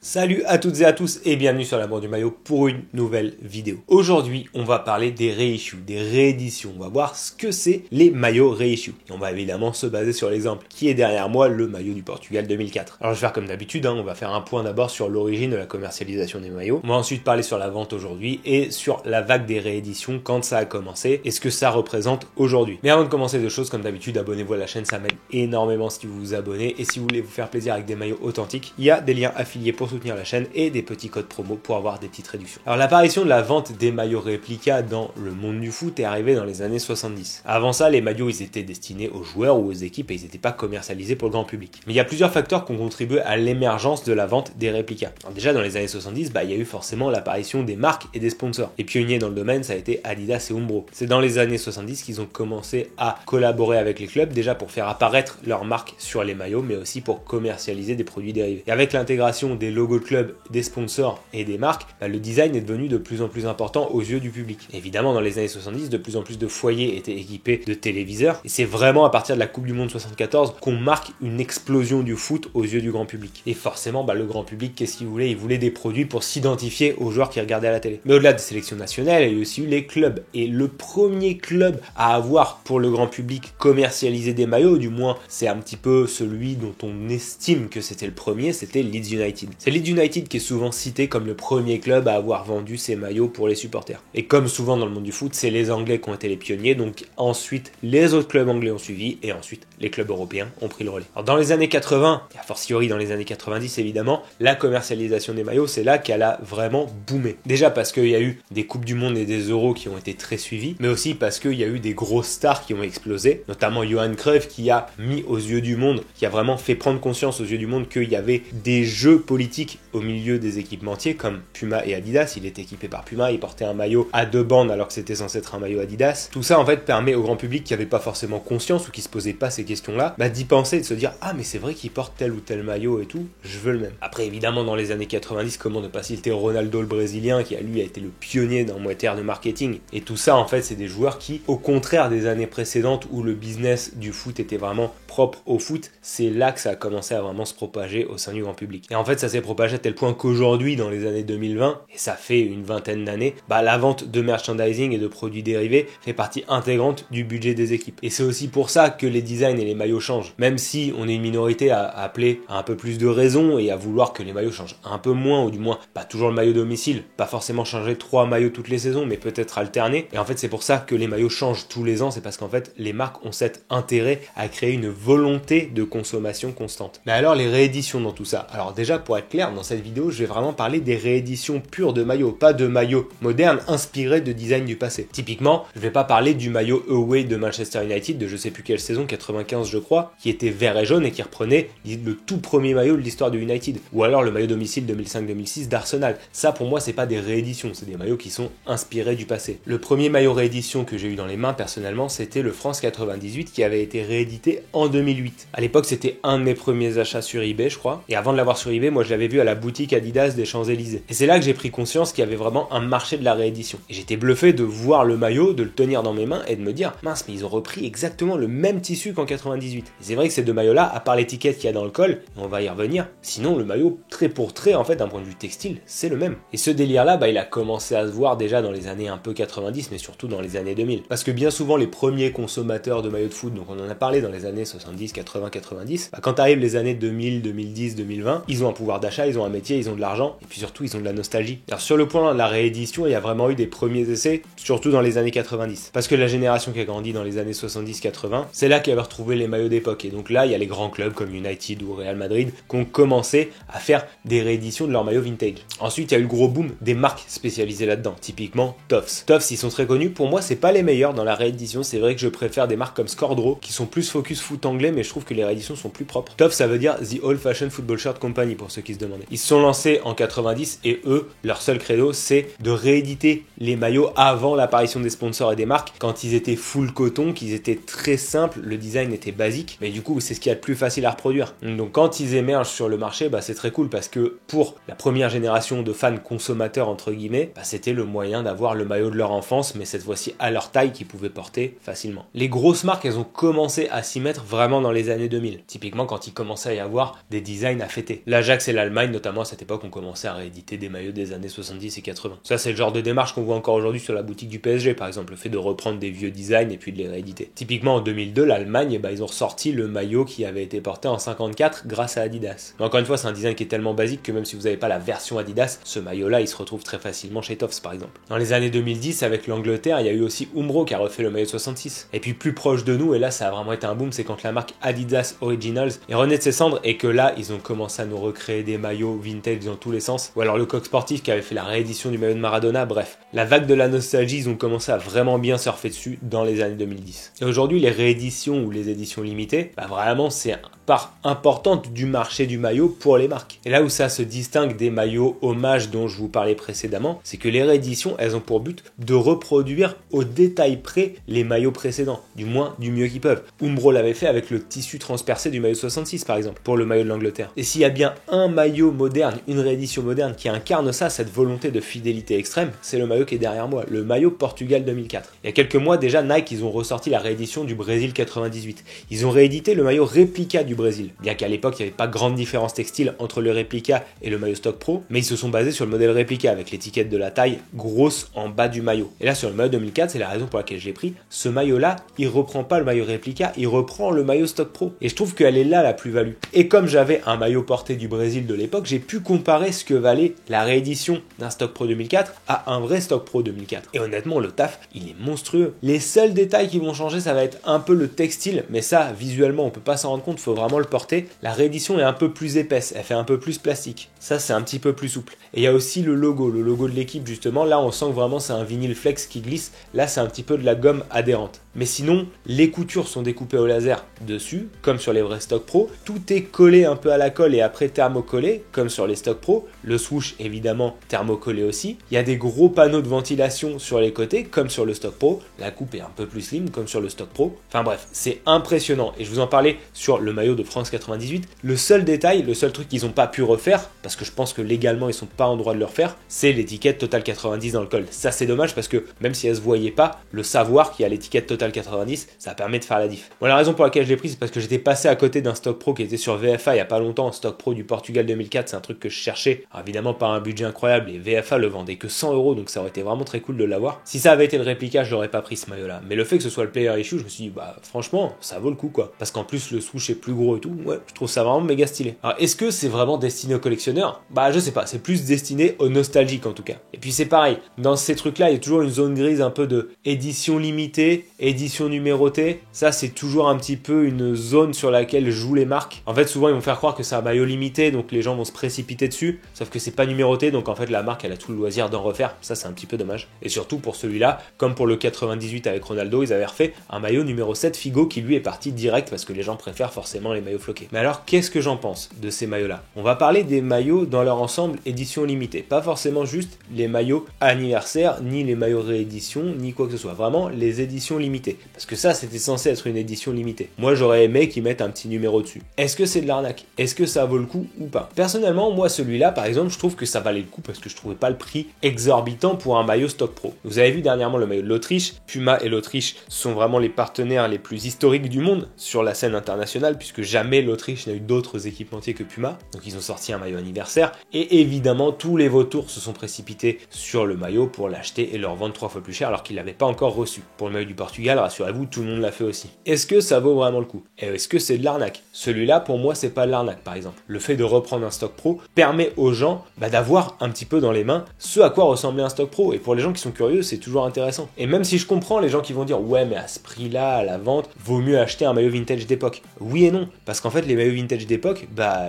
Salut à toutes et à tous et bienvenue sur l'amour du maillot pour une nouvelle vidéo. Aujourd'hui, on va parler des reissues, des rééditions. On va voir ce que c'est les maillots reissues. Et on va évidemment se baser sur l'exemple qui est derrière moi, le maillot du Portugal 2004. Alors je vais faire comme d'habitude, on va faire un point d'abord sur l'origine de la commercialisation des maillots. On va ensuite parler sur la vente aujourd'hui et sur la vague des rééditions, quand ça a commencé et ce que ça représente aujourd'hui. Mais avant de commencer deux choses, comme d'habitude, abonnez-vous à la chaîne, ça m'aide énormément si vous vous abonnez. Et si vous voulez vous faire plaisir avec des maillots authentiques, il y a des liens affiliés pour soutenir la chaîne et des petits codes promo pour avoir des petites réductions. Alors l'apparition de la vente des maillots réplica dans le monde du foot est arrivée dans les années 70. Avant ça, les maillots ils étaient destinés aux joueurs ou aux équipes et ils n'étaient pas commercialisés pour le grand public. Mais il y a plusieurs facteurs qui ont contribué à l'émergence de la vente des réplicas. Alors déjà dans les années 70, il y a eu forcément l'apparition des marques et des sponsors. Les pionniers dans le domaine, ça a été Adidas et Umbro. C'est dans les années 70 qu'ils ont commencé à collaborer avec les clubs, déjà pour faire apparaître leurs marques sur les maillots, mais aussi pour commercialiser des produits dérivés. Et avec l'intégration des logos de clubs, des sponsors et des marques, le design est devenu de plus en plus important aux yeux du public. Évidemment, dans les années 70, de plus en plus de foyers étaient équipés de téléviseurs, et c'est vraiment à partir de la Coupe du Monde 74 qu'on marque une explosion du foot aux yeux du grand public. Et forcément, le grand public, qu'est-ce qu'il voulait? Il voulait des produits pour s'identifier aux joueurs qui regardaient à la télé. Mais au-delà des sélections nationales, il y a aussi eu les clubs. Et le premier club à avoir, pour le grand public, commercialisé des maillots, du moins, c'est un petit peu celui dont on estime que c'était le premier, c'était Leeds United. C'est Leeds United qui est souvent cité comme le premier club à avoir vendu ses maillots pour les supporters. Et comme souvent dans le monde du foot, c'est les Anglais qui ont été les pionniers, donc ensuite les autres clubs anglais ont suivi, et ensuite les clubs européens ont pris le relais. Alors dans les années 80, et a fortiori dans les années 90 évidemment, la commercialisation des maillots, c'est là qu'elle a vraiment boomé. Déjà parce qu'il y a eu des Coupes du Monde et des Euros qui ont été très suivis, mais aussi parce qu'il y a eu des grosses stars qui ont explosé, notamment Johan Cruyff qui a mis aux yeux du monde, qui a vraiment fait prendre conscience aux yeux du monde qu'il y avait des jeux politiques au milieu des équipementiers comme Puma et Adidas. Il était équipé par Puma, il portait un maillot à deux bandes alors que c'était censé être un maillot Adidas. Tout ça en fait permet au grand public qui n'avait pas forcément conscience ou qui se posait pas ces questions-là, d'y penser, de se dire ah mais c'est vrai qu'il porte tel ou tel maillot et tout, je veux le même. Après évidemment dans les années 90, comment ne pas citer Ronaldo le Brésilien qui lui a été le pionnier dans matière de marketing. Et tout ça en fait c'est des joueurs qui, au contraire des années précédentes où le business du foot était vraiment propre au foot, c'est là que ça a commencé à vraiment se propager au sein du grand public. Et en fait ça s'est propagé à tel point qu'aujourd'hui dans les années 2020, et ça fait une vingtaine d'années, la vente de merchandising et de produits dérivés fait partie intégrante du budget des équipes. Et c'est aussi pour ça que les designs et les maillots changent. Même si on est une minorité à appeler à un peu plus de raison et à vouloir que les maillots changent un peu moins, ou du moins pas toujours le maillot domicile, pas forcément changer 3 maillots toutes les saisons, mais peut-être alterner. Et en fait c'est pour ça que les maillots changent tous les ans, c'est parce qu'en fait les marques ont cet intérêt à créer une volonté de consommation constante. Mais alors les rééditions dans tout ça. Alors déjà pour être clair, dans cette vidéo je vais vraiment parler des rééditions pures de maillots, pas de maillots modernes inspirés de design du passé. Typiquement, je vais pas parler du maillot away de Manchester United de je sais plus quelle saison, 95 je crois, qui était vert et jaune et qui reprenait le tout premier maillot de l'histoire de United. Ou alors le maillot domicile 2005-2006 d'Arsenal. Ça pour moi c'est pas des rééditions, c'est des maillots qui sont inspirés du passé. Le premier maillot réédition que j'ai eu dans les mains personnellement, c'était le France 98 qui avait été réédité en 2008. À l'époque c'était un de mes premiers achats sur eBay je crois, et avant de l'avoir sur eBay, moi je l'avais vu à la boutique Adidas des Champs-Élysées. Et c'est là que j'ai pris conscience qu'il y avait vraiment un marché de la réédition. Et j'étais bluffé de voir le maillot, de le tenir dans mes mains et de me dire mince mais ils ont repris exactement le même tissu qu'en 98. Et c'est vrai que ces deux maillots là, à part l'étiquette qu'il y a dans le col, et on va y revenir, sinon le maillot trait pour trait en fait d'un point de vue textile, c'est le même. Et ce délire là, il a commencé à se voir déjà dans les années un peu 90 mais surtout dans les années 2000. Parce que bien souvent les premiers consommateurs de maillots de foot, donc on en a parlé dans les années 70, 80, 90, quand arrivent les années 2000, 2010, 2020, ils ont un pouvoir d'achat, ils ont un métier, ils ont de l'argent, et puis surtout ils ont de la nostalgie. Alors sur le point de la réédition, il y a vraiment eu des premiers essais, surtout dans les années 90. Parce que la génération qui a grandi dans les années 70-80, c'est là qu'elle avait retrouvé les maillots d'époque. Et donc là, il y a les grands clubs comme United ou Real Madrid qui ont commencé à faire des rééditions de leurs maillots vintage. Ensuite, il y a eu le gros boom des marques spécialisées là-dedans, typiquement Toffs. Toffs, ils sont très connus. Pour moi, c'est pas les meilleurs dans la réédition. C'est vrai que je préfère des marques comme Scordro qui sont plus focus foot anglais, mais je trouve que les rééditions sont plus propres. Toffs, ça veut dire The Old Fashioned Football Shirt Company pour ceux qui se demandaient. Ils se sont lancés en 90 et eux, leur seul credo, c'est de rééditer les maillots avant l'apparition des sponsors et des marques, quand ils étaient full coton, qu'ils étaient très simples, le design était basique, mais du coup c'est ce qu'il y a de plus facile à reproduire. Donc quand ils émergent sur le marché, c'est très cool parce que pour la première génération de fans consommateurs entre guillemets, c'était le moyen d'avoir le maillot de leur enfance, mais cette fois-ci à leur taille qu'ils pouvaient porter facilement. Les grosses marques, elles ont commencé à s'y mettre vraiment dans les années 2000. Typiquement quand il commençait à y avoir des designs à fêter. L'Ajax et l'Allemagne Allemagne, notamment à cette époque, on commençait à rééditer des maillots des années 70 et 80. Ça, c'est le genre de démarche qu'on voit encore aujourd'hui sur la boutique du PSG, par exemple, le fait de reprendre des vieux designs et puis de les rééditer. Typiquement, en 2002, l'Allemagne, ils ont ressorti le maillot qui avait été porté en 54 grâce à Adidas. Mais encore une fois, c'est un design qui est tellement basique que même si vous n'avez pas la version Adidas, ce maillot-là, il se retrouve très facilement chez Tofts, par exemple. Dans les années 2010, avec l'Angleterre, il y a eu aussi Umbro qui a refait le maillot de 66. Et puis plus proche de nous, et là, ça a vraiment été un boom, c'est quand la marque Adidas Originals est renée de ses cendres et que là, ils ont commencé à nous recréer des maillots vintage dans tous les sens. Ou alors le Coq Sportif qui avait fait la réédition du maillot de Maradona, bref. La vague de la nostalgie, ils ont commencé à vraiment bien surfer dessus dans les années 2010. Et aujourd'hui, les rééditions ou les éditions limitées, vraiment, c'est part importante du marché du maillot pour les marques. Et là où ça se distingue des maillots hommage dont je vous parlais précédemment, c'est que les rééditions, elles ont pour but de reproduire au détail près les maillots précédents, du moins du mieux qu'ils peuvent. Umbro l'avait fait avec le tissu transpercé du maillot 66 par exemple, pour le maillot de l'Angleterre. Et s'il y a bien un maillot moderne, une réédition moderne qui incarne ça, cette volonté de fidélité extrême, c'est le maillot qui est derrière moi, le maillot Portugal 2004. Il y a quelques mois déjà, Nike, ils ont ressorti la réédition du Brésil 98. Ils ont réédité le maillot réplica du Brésil. Bien qu'à l'époque, il n'y avait pas grande différence textile entre le réplica et le maillot Stock Pro, mais ils se sont basés sur le modèle réplica avec l'étiquette de la taille grosse en bas du maillot. Et là, sur le maillot 2004, c'est la raison pour laquelle je l'ai pris. Ce maillot-là, il reprend pas le maillot réplica, il reprend le maillot Stock Pro. Et je trouve qu'elle est là la plus-value. Et comme j'avais un maillot porté du Brésil de l'époque, j'ai pu comparer ce que valait la réédition d'un Stock Pro 2004 à un vrai Stock Pro 2004. Et honnêtement, le taf, il est monstrueux. Les seuls détails qui vont changer, ça va être un peu le textile, mais ça, visuellement, on peut pas s'en rendre compte, faut vraiment le porter. La réédition est un peu plus épaisse, elle fait un peu plus plastique. Ça, c'est un petit peu plus souple. Et il y a aussi le logo de l'équipe, justement. Là, on sent que vraiment c'est un vinyle flex qui glisse. Là, c'est un petit peu de la gomme adhérente. Mais sinon, les coutures sont découpées au laser dessus, comme sur les vrais Stock Pro. Tout est collé un peu à la colle et après thermocollé, comme sur les Stock Pro. Le swoosh, évidemment, thermocollé aussi. Il y a des gros panneaux de ventilation sur les côtés, comme sur le Stock Pro. La coupe est un peu plus slim, comme sur le Stock Pro. Enfin bref, c'est impressionnant. Et je vous en parlais sur le maillot de France 98. Le seul détail, le seul truc qu'ils n'ont pas pu refaire, parce que je pense que légalement, ils sont pas en droit de le refaire, c'est l'étiquette Total 90 dans le col. Ça, c'est dommage parce que même si elle se voyait pas, le savoir qu'il y a l'étiquette Total 90, ça permet de faire la diff. Bon, la raison pour laquelle je l'ai pris, c'est parce que j'étais passé à côté d'un Stock Pro qui était sur VFA il y a pas longtemps. Stock Pro du Portugal 2004, c'est un truc que je cherchais. Alors, évidemment, pas un budget incroyable et VFA le vendait que 100 €, donc ça aurait été vraiment très cool de l'avoir. Si ça avait été le réplica, je l'aurais pas pris ce maillot-là. Mais le fait que ce soit le player issue, je me suis dit, franchement, ça vaut le coup quoi. Parce qu'en plus, le swoosh est plus gros et tout, ouais, je trouve ça vraiment méga stylé. Alors, est-ce que c'est vraiment destiné aux collectionneurs ? Je sais pas, c'est plus destiné aux nostalgiques en tout cas. Et puis c'est pareil, dans ces trucs-là, il y a toujours une zone grise un peu de édition limitée, édition numérotée. Ça, c'est toujours un petit peu une zone sur laquelle jouent les marques. En fait, souvent, ils vont faire croire que c'est un maillot limité, donc les gens vont se précipiter dessus, sauf que c'est pas numéroté, donc en fait, la marque, elle a tout le loisir d'en refaire. Ça, c'est un petit peu dommage. Et surtout, pour celui-là, comme pour le 98 avec Ronaldo, ils avaient refait un maillot numéro 7 Figo qui lui est parti direct parce que les gens préfèrent forcément les maillots floqués. Mais alors, qu'est-ce que j'en pense de ces maillots-là ? On va parler des maillots dans leur ensemble édition limitée. Pas forcément juste les maillots anniversaire, ni les maillots réédition, ni quoi que ce soit. Vraiment, les éditions limitées. Parce que ça, c'était censé être une édition limitée. Moi, j'aurais aimé qu'ils mettent un petit numéro dessus. Est-ce que c'est de l'arnaque ? Est-ce que ça vaut le coup ou pas ? Personnellement, moi, celui-là, par exemple, je trouve que ça valait le coup parce que je trouvais pas le prix exorbitant pour un maillot Stock Pro. Vous avez vu dernièrement le maillot de l'Autriche. Puma et l'Autriche sont vraiment les partenaires les plus historiques du monde sur la scène internationale puisque jamais l'Autriche n'a eu d'autres équipementiers que Puma. Donc, ils ont sorti un maillot anniversaire. Et évidemment, tous les vautours se sont précipités sur le maillot pour l'acheter et le revendre 3 fois plus cher alors qu'ils l'avaient pas encore reçu. Pour le maillot du Portugal, rassurez-vous, tout le monde l'a fait aussi. Est-ce que ça vaut vraiment le coup ? Et est-ce que c'est de l'arnaque ? Celui-là, pour moi, c'est pas de l'arnaque, par exemple. Le fait de reprendre un Stock Pro permet aux gens d'avoir un petit peu dans les mains ce à quoi ressemblait un Stock Pro. Et pour les gens qui sont curieux, c'est toujours intéressant. Et même si je comprends les gens qui vont dire « Ouais, mais à ce prix-là, à la vente, vaut mieux acheter un maillot vintage d'époque. » Oui et non. Parce qu'en fait, les maillots vintage d'époque,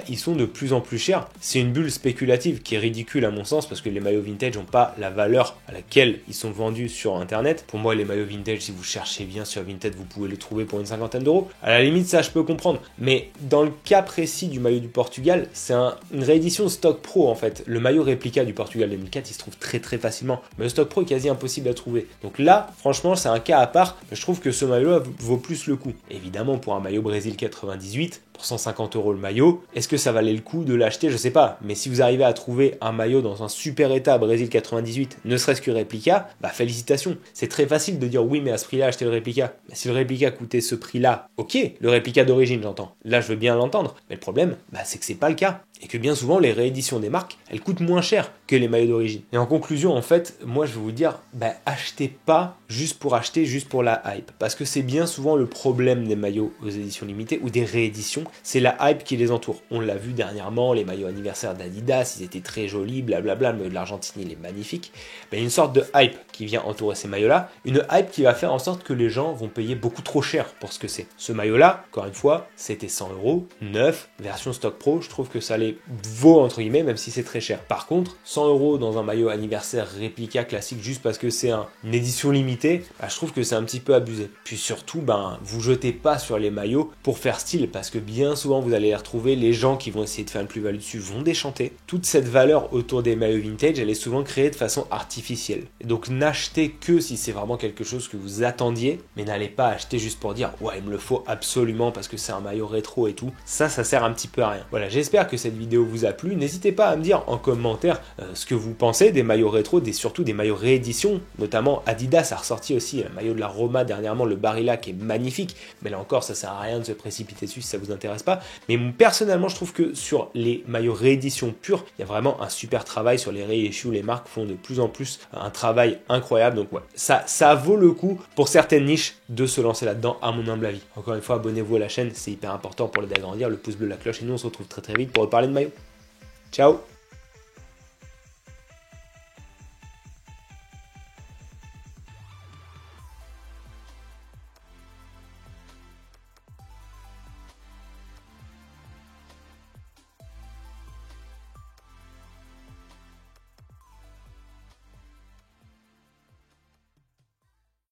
ils sont de plus en plus chers. C'est une bulle spéculative qui est ridicule à mon sens parce que les maillots vintage n'ont pas la valeur à laquelle ils sont vendus sur internet. Pour moi, les maillots vintage, si vous cherchez bien sur Vinted, vous pouvez les trouver pour une 50aine d'euros. À la limite, ça je peux comprendre. Mais dans le cas précis du maillot du Portugal, c'est une réédition Stock Pro en fait. Le maillot réplica du Portugal 2004, il se trouve très très facilement. Mais le Stock Pro est quasi impossible à trouver. Donc là, franchement, c'est un cas à part. Mais je trouve que ce maillot-là vaut plus le coup. Évidemment, pour un maillot Brésil 98, pour 150 € le maillot. Est-ce que ça valait le coup de l'acheter? Je sais pas. Mais si vous arrivez à trouver un maillot dans un super état Brésil 98, ne serait-ce que réplica, bah félicitations. C'est très facile de dire oui, mais à ce prix-là, achetez le réplica. Mais si le réplica coûtait ce prix-là, ok, le réplica d'origine, j'entends. Là, je veux bien l'entendre. Mais le problème, bah, c'est que c'est pas le cas. Et que bien souvent, les rééditions des marques, elles coûtent moins cher que les maillots d'origine. Et en conclusion, en fait, moi, je vais vous dire, bah, achetez pas juste pour acheter, juste pour la hype. Parce que c'est bien souvent le problème des maillots aux éditions limitées ou des rééditions, c'est la hype qui les entoure. On l'a vu dernièrement, les maillots anniversaires d'Adidas, ils étaient très jolis, blablabla, le maillot de l'Argentine, il est magnifique. Ben, une sorte de hype qui vient entourer ces maillots-là, une hype qui va faire en sorte que les gens vont payer beaucoup trop cher pour ce que c'est. Ce maillot-là, encore une fois, c'était 100 €, neuf, version stock pro, je trouve que ça les vaut entre guillemets, même si c'est très cher. Par contre, 100 € dans un maillot anniversaire réplica classique juste parce que c'est une édition limitée, bah, je trouve que c'est un petit peu abusé. Puis surtout, ben, vous jetez pas sur les maillots pour faire style, parce que bien souvent vous allez les retrouver, les gens qui vont essayer de faire une plus-value dessus vont déchanter. Toute cette valeur autour des maillots vintage, elle est souvent créée de façon artificielle. Et donc n'achetez que si c'est vraiment quelque chose que vous attendiez, mais n'allez pas acheter juste pour dire ouais, il me le faut absolument parce que c'est un maillot rétro et tout. Ça sert un petit peu à rien. Voilà, j'espère que cette vidéo vous a plu. N'hésitez pas à me dire en commentaire ce que vous pensez des maillots rétro, surtout des maillots rééditions, notamment Adidas a ressorti aussi le maillot de la Roma dernièrement, le Barilla qui est magnifique, mais là encore ça sert à rien de se précipiter dessus si ça vous intéresse pas. Mais personnellement je trouve que sur les maillots rééditions purs, il y a vraiment un super travail sur les reissues, les marques font de plus en plus un travail incroyable, donc ouais, ça vaut le coup pour certaines niches de se lancer là-dedans à mon humble avis. Encore une fois, abonnez-vous à la chaîne, c'est hyper important pour l'aider à grandir, le pouce bleu, la cloche, et nous on se retrouve très très vite pour reparler de maillots. Ciao!